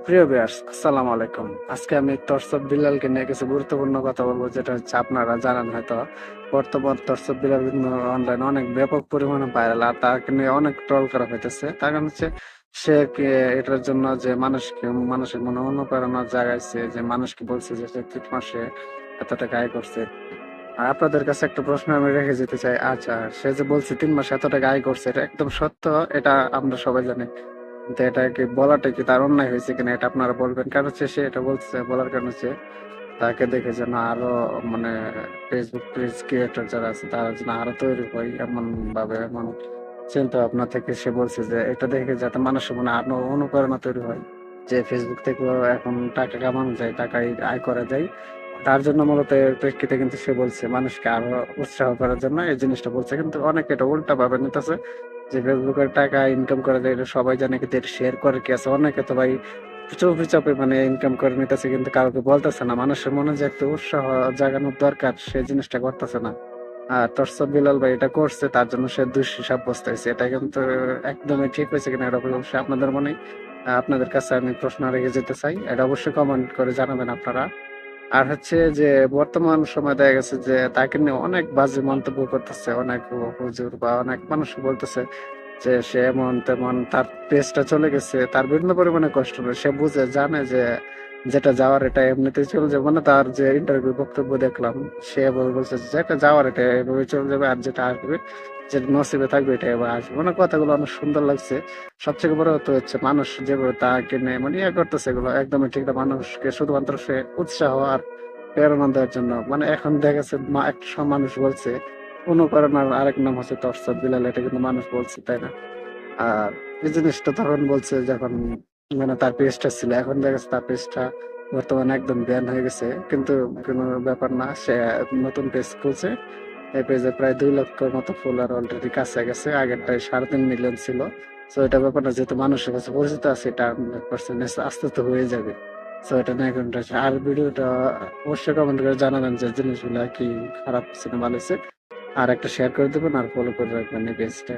প্রিয় ভিউয়ার্স, আসসালামু আলাইকুম। আজকে আমি তরসব বিলালকে নিয়ে কিছু গুরুত্বপূর্ণ কথা বলবো, যেটা হচ্ছে আপনারা জানেন হয়তো। বর্তমান তরসব বিলাল কিন্তু অনলাইনে অনেক ব্যাপক পরিমাণে ভাইরাল, আর তাকে নিয়ে অনেক ট্রল করা হইতেছে। তার কারণ হচ্ছে সে এটার জন্য যে মানুষের মনে অনুপ্রেরণা জাগাইছে, যে মানুষকে বলছে যে সে 3 মাসে এত টাকা আয় করছে। আর আপনাদের কাছে একটা প্রশ্ন আমি রেখে যেতে চাই। আচ্ছা, সে যে বলছে 3 মাসে এত টাকা আয় করছে, এটা একদম সত্য, এটা আমরা সবাই জানি। কিন্তু এটা কি বলাটা কি তার অন্যায় হয়েছে কিনা, এটা আপনারা বলবেন। কারণ হচ্ছে সে এটা বলছে, বলার কারণ হচ্ছে তাকে দেখে যেন আরো মানে ফেসবুক পেজ ক্রিয়েটর যারা আছে তারা যেন আরো তৈরি হয়, এমন ভাবে এমন চিন্তা ভাবনা থেকে সে বলছে যে এটা দেখে যাতে মানুষের মনে আরো অনুপ্রেরণা তৈরি হয়, যে ফেসবুক থেকেও এখন টাকা কামানো যায়, টাকা আয় করা যায়। তার জন্য মূলত এর প্রেক্ষিতে কিন্তু সে বলছে মানুষকে আরো উৎসাহ করার জন্য এই জিনিসটা বলছে। কিন্তু অনেকে এটা উল্টা ভাবে নিতেছে, যে ফেসবুকের টাকা ইনকাম করা যায় এটা সবাই জানে, কিন্তু এটা শেয়ার করে কি আছে। অনেকে তো ভাই চুপি চাপে মানে ইনকাম করে নিতেছে, কিন্তু কাউকে বলতেছে না। মানুষের মনে যে একটা উৎসাহ জাগানোর দরকার, সেই জিনিসটা করতেছে না। আর তরসব বিলাল ভাই এটা করছে, তার জন্য সে দোষী সাব্যস্ত হয়েছে। এটা কিন্তু একদমই ঠিক হয়েছে কিনা এটা অবশ্যই আপনাদের মনে, আপনাদের কাছে আমি প্রশ্ন রেখে যেতে চাই। এটা অবশ্যই কমেন্ট করে জানাবেন আপনারা। আর হচ্ছে যে বর্তমান সময় দেখা গেছে যে তাকে নিয়ে অনেক বাজে মন্তব্য করতেছে অনেক হুজুর বা অনেক মানুষ বলতেছে যে সে এমন তেমন, তার পেজটা চলে গেছে, তার বিভিন্ন পরিমাণে কষ্ট নেই। সে বুঝে জানে যে যেটা যাওয়ার এটা এমনিতেই চলে যাবে। মানে তার যে ইন্টারভিউ বক্তব্য দেখলাম, সে বলছে যে যেটা যাওয়ার এটা এভাবে চলে যাবে, আর যেটা আসবে, যেটা নসিবে থাকবে এটা এবার আসবে। মানে কথাগুলো অনেক সুন্দর লাগছে। সবথেকে বড় কথা হচ্ছে মানুষ যেভাবে তাকে নিয়ে মানে ইয়ে করতেছে, এগুলো একদমই ঠিক না। মানুষকে শুধুমাত্র সে উৎসাহ আর প্রেরণা দেওয়ার জন্য, মানে এখন দেখা যাচ্ছে একটা মানুষ বলছে অনুপ্রেরণার আরেক নাম হচ্ছে তরসব বিলাল, এটা কিন্তু মানুষ বলছে, তাই না? আর এই জিনিসটা তখন বলছে যখন মানে তার পেজটা ছিল, এখন দেখা যাচ্ছে তার পেজটা বর্তমানে একদম ব্যান হয়ে গেছে। কিন্তু কোনো ব্যাপার না, সে নতুন পেজ খুলছে। এই পেজে প্রায় 2 লক্ষর মতো ফলোয়ার অলরেডি কাছে গেছে, আগেরটায় 3.5 মিলিয়ন ছিল। তো এটা ব্যাপার না, যেহেতু মানুষের কাছে পরিচিত আছে, এটা 100% আস্তে আস্তে হয়ে যাবে। তো এটা নিয়ে এখন আর ভিডিওটা অবশ্যই কমেন্ট করে জানাবেন যে জিনিসগুলা কি খারাপ হচ্ছে না ভালো হচ্ছে। আর একটা শেয়ার করে দেবেন আর ফলো করে রাখবেন এই পেজটা।